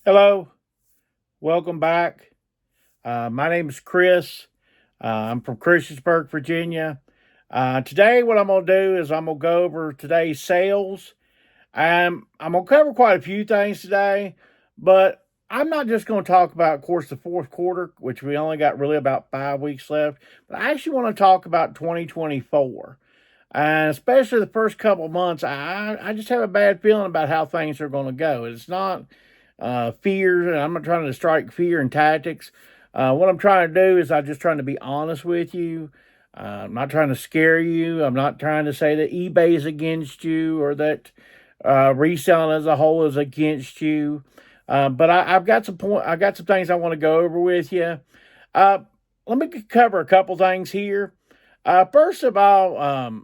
Hello, welcome back. My name is Chris. I'm from Christiansburg, Virginia. Today, what I'm going to do is I'm going to go over today's sales. I'm going to cover quite a few things today, but I'm not just going to talk about, of course, the fourth quarter, which we only got really about 5 weeks left, but I actually want to talk about 2024. And especially the first couple of months, I just have a bad feeling about how things are going to go. It's not fear, and I'm not trying to strike fear and tactics. What I'm trying to do is I'm just trying to be honest with you. I'm not trying to scare you. I'm not trying to say that eBay is against you or that reselling as a whole is against you. But I've got some point. I got some things I want to go over with you. Uh, Let me cover a couple things here. First of all,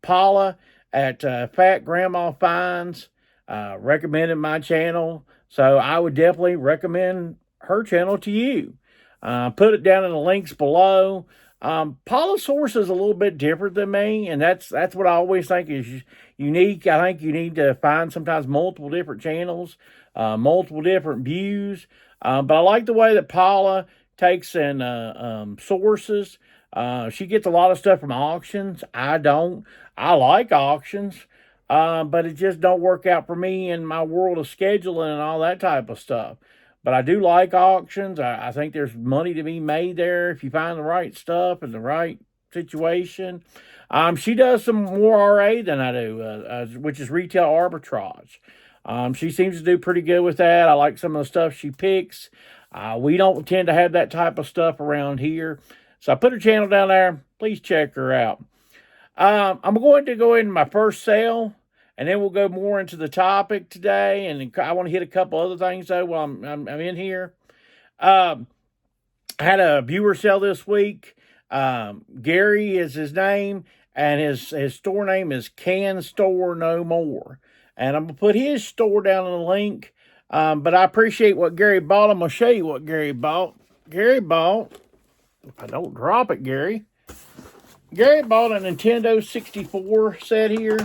Paula at Fat Grandma Finds recommended my channel, so I would definitely recommend her channel to you. Put it down in the links below. Paula's source is a little bit different than me, and that's what I always think is unique. I think you need to find sometimes multiple different channels, multiple different views. But I like the way that Paula takes in sources. She gets a lot of stuff from auctions. I don't. I like auctions, but it just don't work out for me in my world of scheduling and all that type of stuff. But I do like auctions. I think there's money to be made there if you find the right stuff and the right situation. She does some more RA than I do, which is retail arbitrage. She seems to do pretty good with that. I like some of the stuff she picks. We don't tend to have that type of stuff around here. So I put her channel down there. Please check her out. I'm going to go into my first sale, and then we'll go more into the topic today. And I want to hit a couple other things, though, while I'm in here. I had a viewer sale this week. Gary is his name, and his store name is Can Store No More. And I'm going to put his store down in the link. But I appreciate what Gary bought. I'm going to show you what Gary bought. Gary bought, if I don't drop it, Gary bought a Nintendo 64 set here.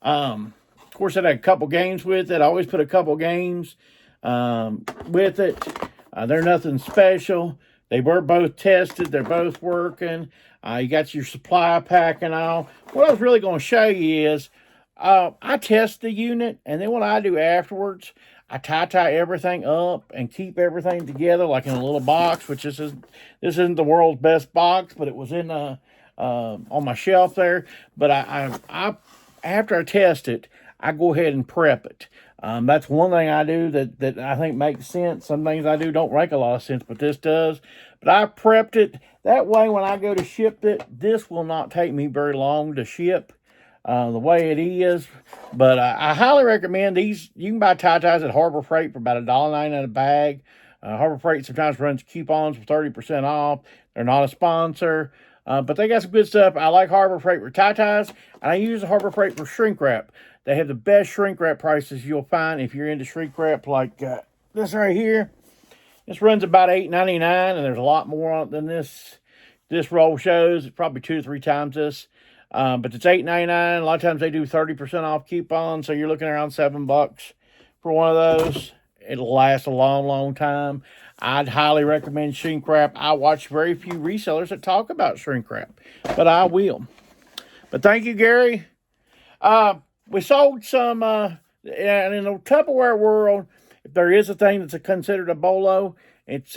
Of course, it had a couple games with it. I always put a couple games with it. They're nothing special. They were both tested. They're both working. You got your supply pack and all. What I was really going to show you is I test the unit, and then what I do afterwards, I tie everything up and keep everything together like in a little box, which this isn't the world's best box, but it was in on my shelf there. But I after I test it, I go ahead and prep it. That's one thing I do that I think makes sense. Some things I do don't make a lot of sense, but this does. But I prepped it. That way when I go to ship it, this will not take me very long to ship. The way it is, but I highly recommend these. You can buy tie-ties at Harbor Freight for about $1.09 in a bag. Harbor Freight sometimes runs coupons for 30% off. They're not a sponsor, but they got some good stuff. I like Harbor Freight for tie-ties, and I use Harbor Freight for shrink wrap. They have the best shrink wrap prices you'll find if you're into shrink wrap, like this right here. This runs about $8.99, and there's a lot more on it than this roll shows. It's probably 2 to 3 times this. But it's $8.99. A lot of times they do 30% off coupons, so you're looking around $7 for one of those. It'll last a long, long time. I'd highly recommend shrink wrap. I watch very few resellers that talk about shrink wrap, but I will. But thank you, Gary. We sold some, and in the Tupperware world, if there is a thing that's considered a bolo, it's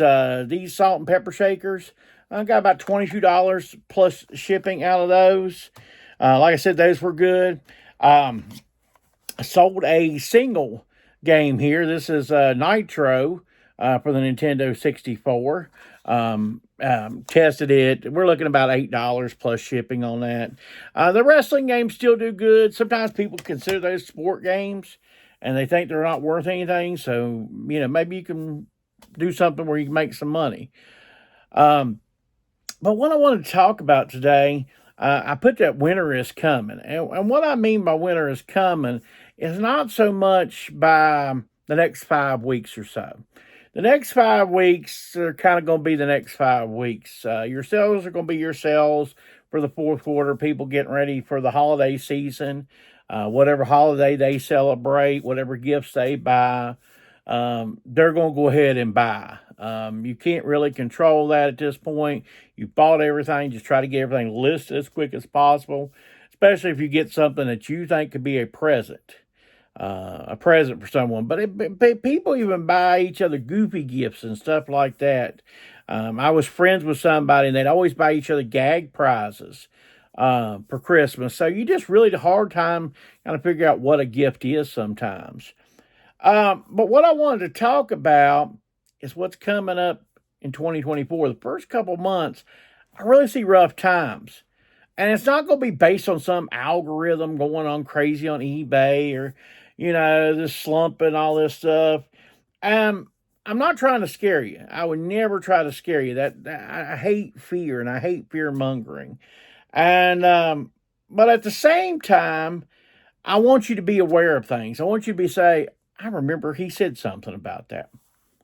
these salt and pepper shakers. I got about $22 plus shipping out of those. Like I said, those were good. I sold a single game here. This is Nitro for the Nintendo 64. Tested it. We're looking about $8 plus shipping on that. The wrestling games still do good. Sometimes people consider those sport games, and they think they're not worth anything. So, maybe you can do something where you can make some money. But what I wanted to talk about today, I put that winter is coming. And what I mean by winter is coming is not so much by the next 5 weeks or so. The next 5 weeks are kind of going to be the next 5 weeks. Your sales are going to be your sales for the fourth quarter, people getting ready for the holiday season, whatever holiday they celebrate, whatever gifts they buy. they're going to go ahead and buy. You can't really control that at this point. You bought everything, just try to get everything listed as quick as possible, especially if you get something that you think could be a present for someone. But people even buy each other goofy gifts and stuff like that. I was friends with somebody, and they'd always buy each other gag prizes for Christmas. So you just really have a hard time kind of figure out what a gift is sometimes. But what I wanted to talk about is what's coming up in 2024. The first couple months, I really see rough times. And it's not going to be based on some algorithm going on crazy on eBay or, this slump and all this stuff. I'm not trying to scare you. I would never try to scare you. I hate fear and I hate fear mongering. But at the same time, I want you to be aware of things. I want you to say, I remember he said something about that.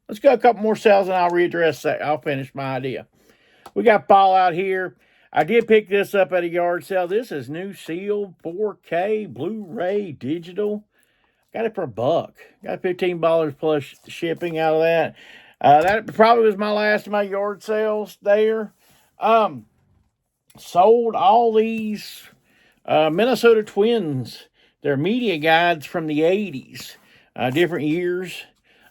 Let's go a couple more sales and I'll readdress that. I'll finish my idea. We got Paula out here. I did pick this up at a yard sale. This is new sealed 4K Blu-ray digital. Got it for $1. Got $15 plus shipping out of that. That probably was my last of my yard sales there. Sold all these Minnesota Twins. They're media guides from the 80s, different years.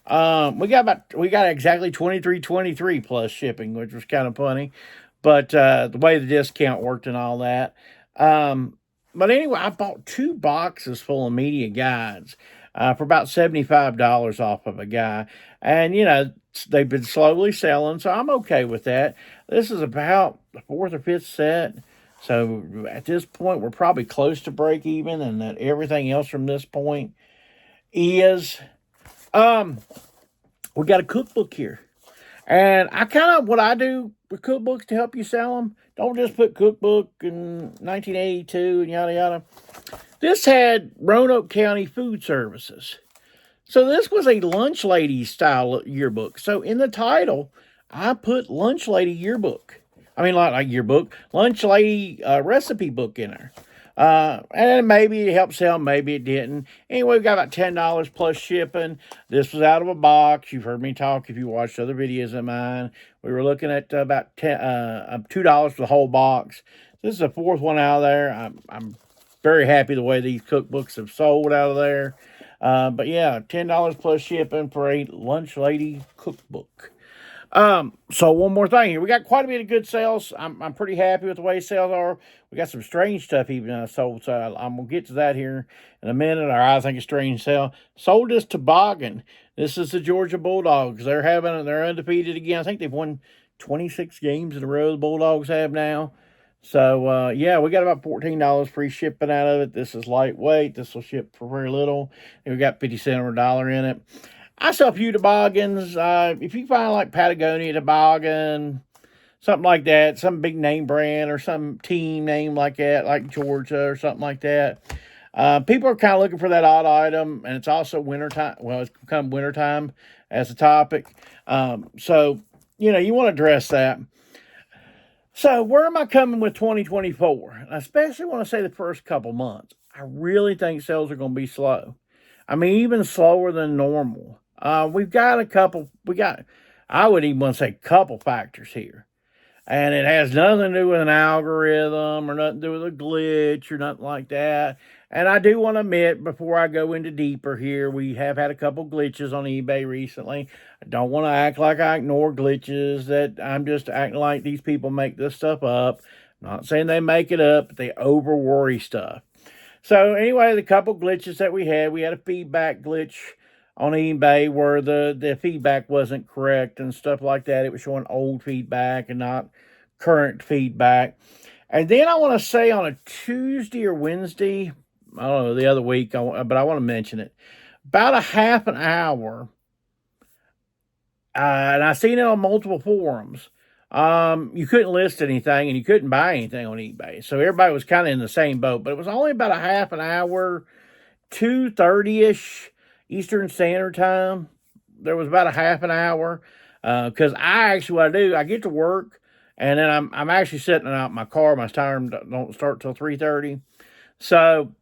We got exactly 23.23 plus shipping, which was kind of funny. But the way the discount worked and all that. But anyway, I bought 2 boxes full of media guides for about $75 off of a guy. And, they've been slowly selling, so I'm okay with that. This is about the 4th or 5th set. So at this point, we're probably close to break even, and that everything else from this point is, we got a cookbook here. And what I do with cookbooks to help you sell them, don't just put cookbook in 1982 and yada yada. This had Roanoke County Food Services. So this was a lunch lady style yearbook. So in the title, I put lunch lady yearbook. I mean, like yearbook, lunch lady recipe book in there. And maybe it helped sell, maybe it didn't. Anyway, we got about $10 plus shipping. This was out of a box. You've heard me talk if you watched other videos of mine. We were looking at about $2 for the whole box. This is the 4th one out of there. I'm very happy the way these cookbooks have sold out of there. But yeah, $10 plus shipping for a lunch lady cookbook. So one more thing here. We got quite a bit of good sales. I'm pretty happy with the way sales are. We got some strange stuff even sold, so I'm going to get to that here in a minute, or I think a strange sale. Sold this toboggan. This is the Georgia Bulldogs. They're undefeated again. I think they've won 26 games in a row, the Bulldogs have now. So, yeah, we got about $14 free shipping out of it. This is lightweight. This will ship for very little. And we got 50 cents or $1 in it. I sell a few toboggans. If you find like Patagonia toboggan, something like that, some big name brand or some team name like that, like Georgia or something like that. People are kind of looking for that odd item, and it's also wintertime. Well, it's become wintertime as a topic. So, you want to address that. So, where am I coming with 2024? I especially want to say the first couple months. I really think sales are going to be slow. I mean, even slower than normal. I would even want to say couple factors here. And it has nothing to do with an algorithm or nothing to do with a glitch or nothing like that. And I do want to admit, before I go into deeper here, we have had a couple glitches on eBay recently. I don't want to act like I ignore glitches, that I'm just acting like these people make this stuff up. I'm not saying they make it up, but they over worry stuff. So anyway, the couple glitches that we had a feedback glitch on eBay where the feedback wasn't correct and stuff like that. It was showing old feedback and not current feedback. And then I want to say on a Tuesday or Wednesday, I don't know, the other week, but I want to mention it, about a half an hour, and I've seen it on multiple forums. You couldn't list anything and you couldn't buy anything on eBay. So everybody was kind of in the same boat, but it was only about a half an hour, 2:30-ish Eastern Standard Time. There was about a half an hour. Cause what I do, I get to work and then I'm actually sitting out in my car. My time don't start till 3:30. So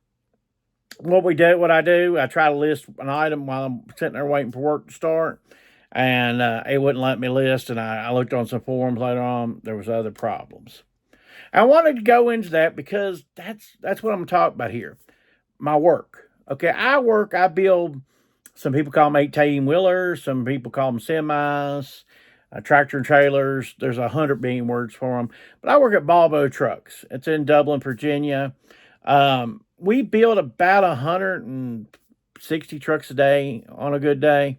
what I do, I try to list an item while I'm sitting there waiting for work to start, and it wouldn't let me list. And I looked on some forums later on; there was other problems. I wanted to go into that because that's what I'm talking about here. My work. Okay, I build. Some people call them 18-wheelers. Some people call them semis, tractor and trailers. There's 100 billion words for them. But I work at Volvo Trucks. It's in Dublin, Virginia. We build about 160 trucks a day on a good day.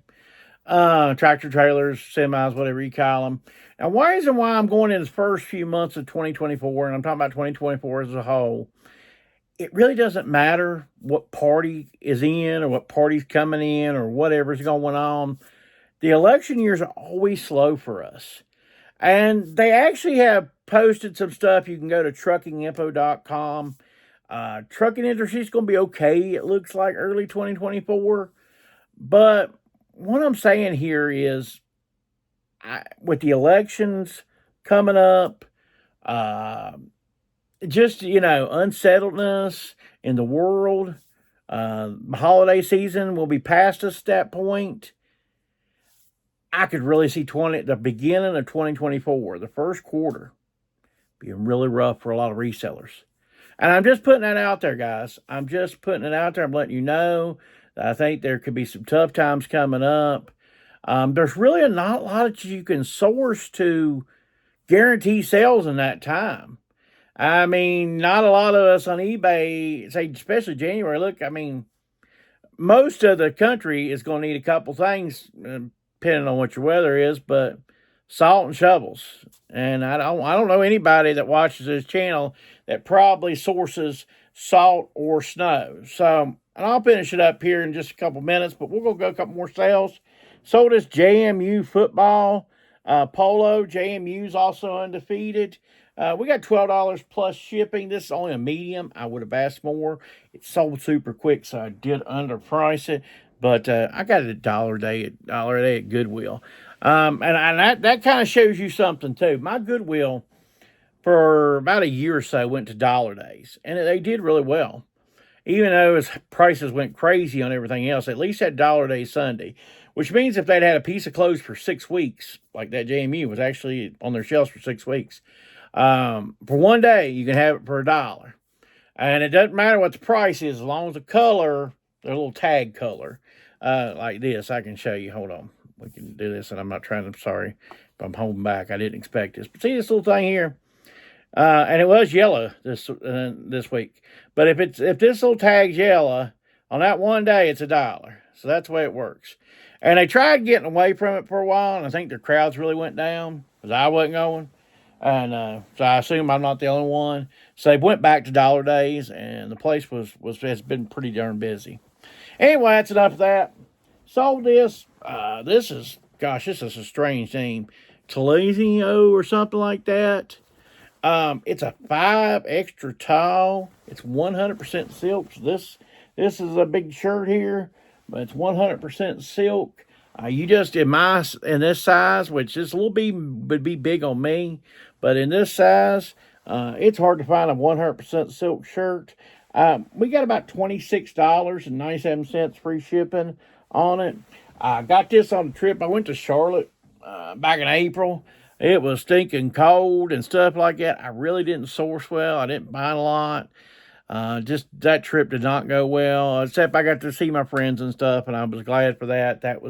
Tractor trailers, semis, whatever you call them. Now, why I'm going in the first few months of 2024, and I'm talking about 2024 as a whole, it really doesn't matter what party is in or what party's coming in or whatever's going on. The election years are always slow for us. And they actually have posted some stuff. You can go to truckinginfo.com. Trucking industry is going to be okay, it looks like, early 2024. But what I'm saying here is, with the elections coming up, just, unsettledness in the world, holiday season will be past us at that point. I could really see the beginning of 2024, the first quarter, being really rough for a lot of resellers. And I'm just putting that out there, guys. I'm just putting it out there. I'm letting you know that I think there could be some tough times coming up. There's really not a lot that you can source to guarantee sales in that time. I mean, not a lot of us on eBay, say, especially January. Look, I mean, most of the country is going to need a couple things, depending on what your weather is, but salt and shovels. And I don't know anybody that watches this channel that probably sources salt or snow. So, and I'll finish it up here in just a couple minutes, but we're going to go a couple more sales. Sold this JMU football, Polo. JMU's also undefeated. We got $12 plus shipping. This is only a medium. I would have asked more. It sold super quick, so I did underprice it. But I got it $1 a day at Goodwill. And that kind of shows you something too. My Goodwill for about a year or so went to dollar days, and they did really well. Even though its prices went crazy on everything else, at least had dollar day Sunday, which means if they'd had a piece of clothes for 6 weeks, like that JMU was actually on their shelves for 6 weeks, for one day you can have it for $1. And it doesn't matter what the price is, as long as the color, their little tag color, like this. I can show you. Hold on. We can do this, and I'm not trying to, sorry if I'm holding back. I didn't expect this. But see this little thing here? And it was yellow this week. But if this little tag's yellow, on that one day, it's $1. So that's the way it works. And they tried getting away from it for a while, and I think their crowds really went down, because I wasn't going. And so I assume I'm not the only one. So they went back to dollar days, and the place has been pretty darn busy. Anyway, that's enough of that. Sold this. This is a strange name. Telesio or something like that. It's a 5 extra tall. It's 100% silk. So this is a big shirt here, but it's 100% silk. You just in this size, which this would be big on me, but in this size, it's hard to find a 100% silk shirt. We got about $26.97 free shipping on it. I got this on the trip. I went to Charlotte back in April. It was stinking cold and stuff like that. I really didn't source well. I didn't buy a lot. Just that trip did not go well, except I got to see my friends and stuff, and I was glad for that. That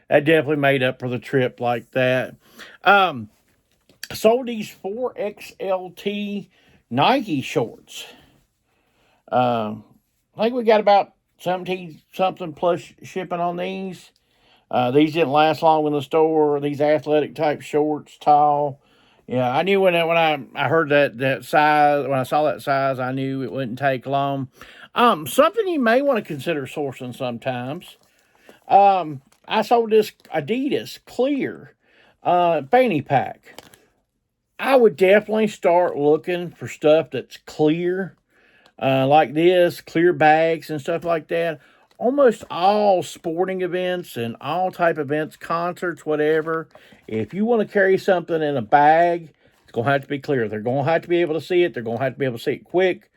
definitely made up for the trip like that. Sold these 4XLT Nike shorts. I think we got about 17 something plus shipping on these. These didn't last long in the store. These athletic type shorts, tall. Yeah, I knew when I heard that size, when I saw that size, I knew it wouldn't take long. Something you may want to consider sourcing sometimes. I sold this Adidas clear fanny pack. I would definitely start looking for stuff that's clear, like this, clear bags and stuff like that. Almost all sporting events and all type events, concerts, whatever, if you want to carry something in a bag, it's going to have to be clear. They're going to have to be able to see it. They're going to have to be able to see it quick.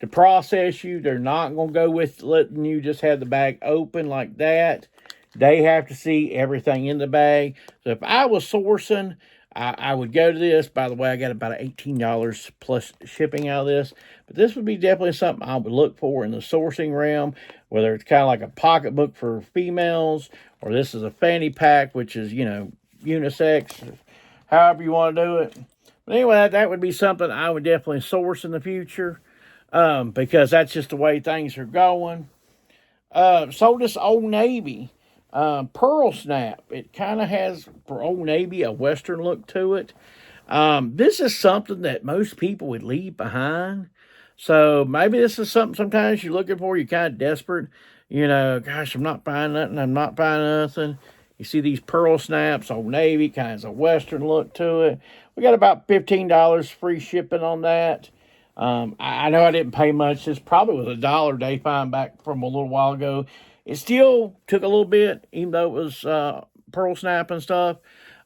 to process you. They're not going to go with letting you just have the bag open like that. They have to see everything in the bag. So if I was sourcing, I would go to this. By the way, I got about $18 plus shipping out of this. But this would be definitely something I would look for in the sourcing realm, whether it's kind of like a pocketbook for females, or this is a fanny pack, which is, unisex, however you want to do it. But anyway, that would be something I would definitely source in the future, because that's just the way things are going. Sold this Old Navy Pearl Snap. It kind of has, for Old Navy, a Western look to it. This is something that most people would leave behind. So maybe this is something sometimes you're looking for. You're kind of desperate. Gosh, I'm not buying nothing. I'm not buying nothing. You see these Pearl Snaps, Old Navy, kind of a Western look to it. We got about $15 free shipping on that. I know I didn't pay much. This probably was $1 day find back from a little while ago. It still took a little bit, even though it was Pearl Snap and stuff.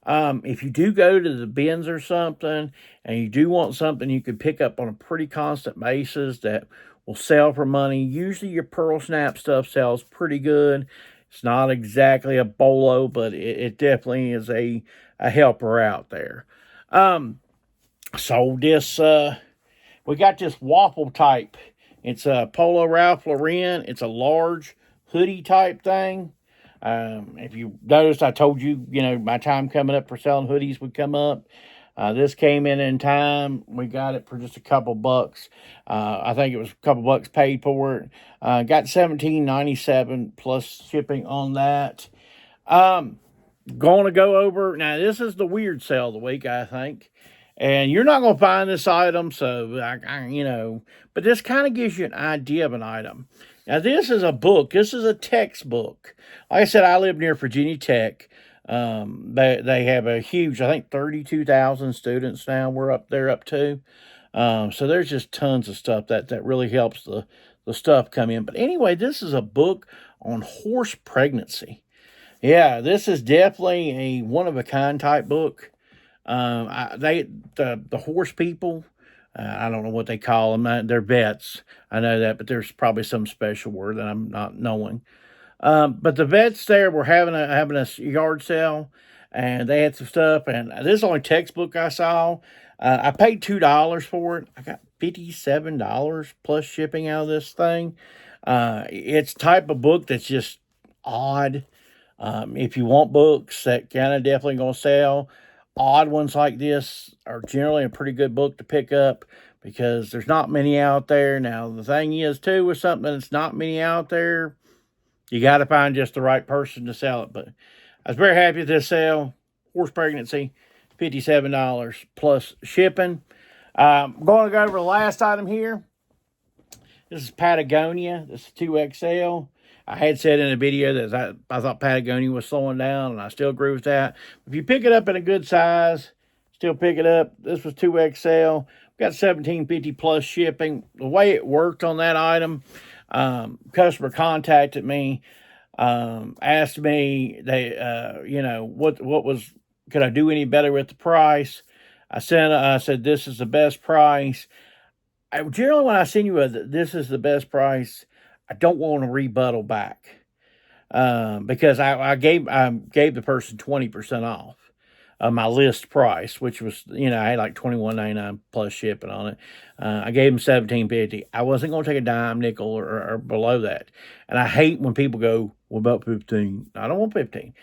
If you do go to the bins or something, and you do want something you could pick up on a pretty constant basis that will sell for money, usually your Pearl Snap stuff sells pretty good. It's not exactly a Polo, but it definitely is a helper out there. Sold this, we got this waffle type. It's a Polo Ralph Lauren. It's a large hoodie type thing. If you noticed, I told you, my time coming up for selling hoodies would come up. This came in time. We got it for just a couple bucks. I think it was a couple bucks paid for it. Got $17.97 plus shipping on that. Going to go over, now this is the weird sale of the week, I think. And you're not going to find this item, so, but this kind of gives you an idea of an item. Now, this is a book. This is a textbook. Like I said, I live near Virginia Tech. They have a huge, I think, 32,000 students now we're up to. So there's just tons of stuff that really helps the stuff come in. But anyway, this is a book on horse pregnancy. Yeah, this is definitely a one-of-a-kind type book. The horse people, I don't know what they call them. They're vets. I know that, but there's probably some special word that I'm not knowing. But the vets there were having a yard sale, and they had some stuff. And this is the only textbook I saw. I paid $2 for it. I got $57 plus shipping out of this thing. It's type of book that's just odd. If you want books that kind of definitely going to sell, odd ones like this are generally a pretty good book to pick up because there's not many out there. Now, the thing is, too, with something that's not many out there, you got to find just the right person to sell it. But I was very happy with this sale. Horse pregnancy, $57 plus shipping. Going to go over the last item here. This is Patagonia. This is 2XL. I had said in a video that I thought Patagonia was slowing down, and I still agree with that. If you pick it up in a good size, still pick it up. This was 2XL. Got $17.50 plus shipping. The way it worked on that item, customer contacted me, asked me, what was, could I do any better with the price? I said, this is the best price. Generally, when I send you this is the best price, I don't want to rebuttal back, because I gave the person 20% off my list price, which was, I had like $21.99 plus shipping on it. I gave them $17.50. I wasn't going to take a dime, nickel, or below that. And I hate when people go, "What about 15? I don't want 15.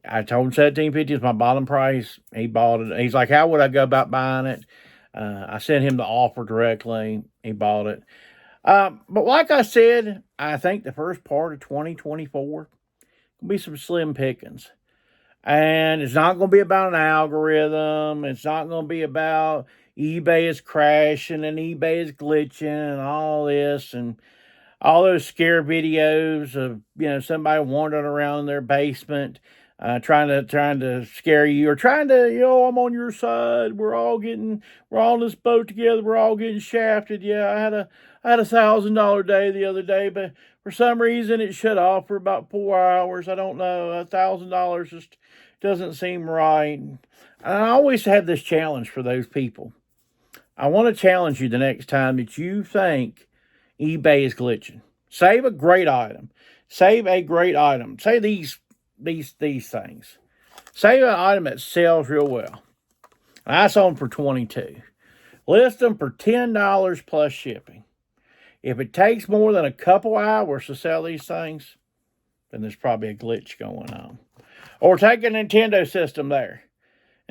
I told him $17.50 is my bottom price. He bought it. He's like, "How would I go about buying it?" I sent him the offer directly. He bought it. But like I said, I think the first part of 2024 will be some slim pickings. And it's not going to be about an algorithm. It's not going to be about eBay is crashing and eBay is glitching and all this and all those scare videos of, somebody wandering around in their basement, trying to scare you, or trying to, I'm on your side. We're all in this boat together. We're all getting shafted. Yeah, I had $1,000 day the other day, but for some reason it shut off for about 4 hours. I don't know. $1,000 just doesn't seem right. And I always have this challenge for those people. I want to challenge you the next time that you think eBay is glitching. Save a great item. Save a great item. Say these things. Save an item that sells real well. I sold them for $22. List them for $10 plus shipping. If it takes more than a couple hours to sell these things, then there's probably a glitch going on. Or take a Nintendo system there.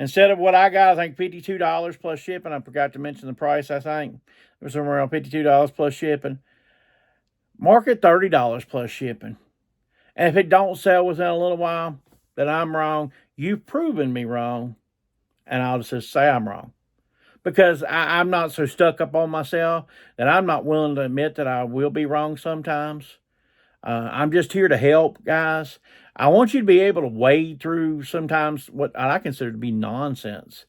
Instead of what I got, I think $52 plus shipping. I forgot to mention the price, I think. It was somewhere around $52 plus shipping. Market $30 plus shipping. And if it don't sell within a little while, then I'm wrong. You've proven me wrong. And I'll just say I'm wrong. Because I'm not so stuck up on myself that I'm not willing to admit that I will be wrong sometimes. I'm just here to help, guys. I want you to be able to wade through sometimes what I consider to be nonsense.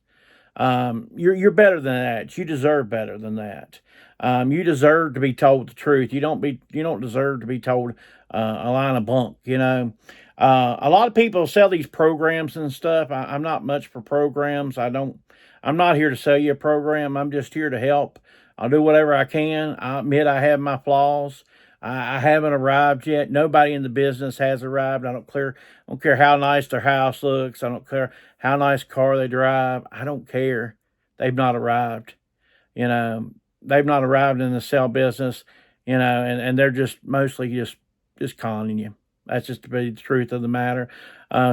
You're better than that. You deserve better than that. You deserve to be told the truth. You don't deserve to be told a line of bunk. A lot of people sell these programs and stuff. I'm not much for programs. I'm not here to sell you a program. I'm just here to help. I'll do whatever I can. I admit I have my flaws. I haven't arrived yet. Nobody in the business has arrived. I don't care how nice their house looks. I don't care how nice car they drive. I don't care. They've not arrived. They've not arrived in the sell business, and they're just mostly just conning you. That's just the truth of the matter.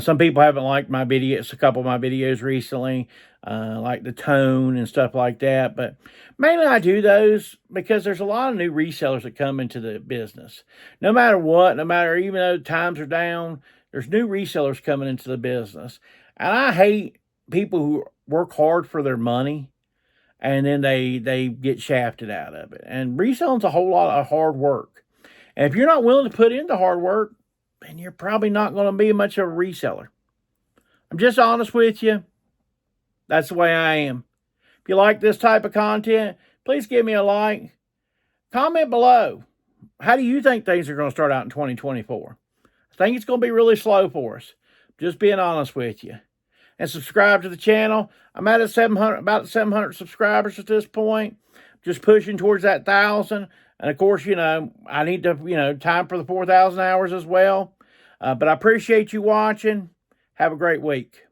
Some people haven't liked my videos, a couple of my videos recently, like the tone and stuff like that. But mainly I do those because there's a lot of new resellers that come into the business. No matter what, even though times are down, there's new resellers coming into the business. And I hate people who work hard for their money and then they get shafted out of it. And reselling's a whole lot of hard work. And if you're not willing to put in the hard work, then you're probably not going to be much of a reseller. I'm just honest with you. That's the way I am. If you like this type of content, please give me a like. Comment below. How do you think things are going to start out in 2024? I think it's going to be really slow for us. Just being honest with you. And subscribe to the channel. I'm at about 700 subscribers at this point. Just pushing towards that 1,000. And of course, I need to, time for the 4,000 hours as well. But I appreciate you watching. Have a great week.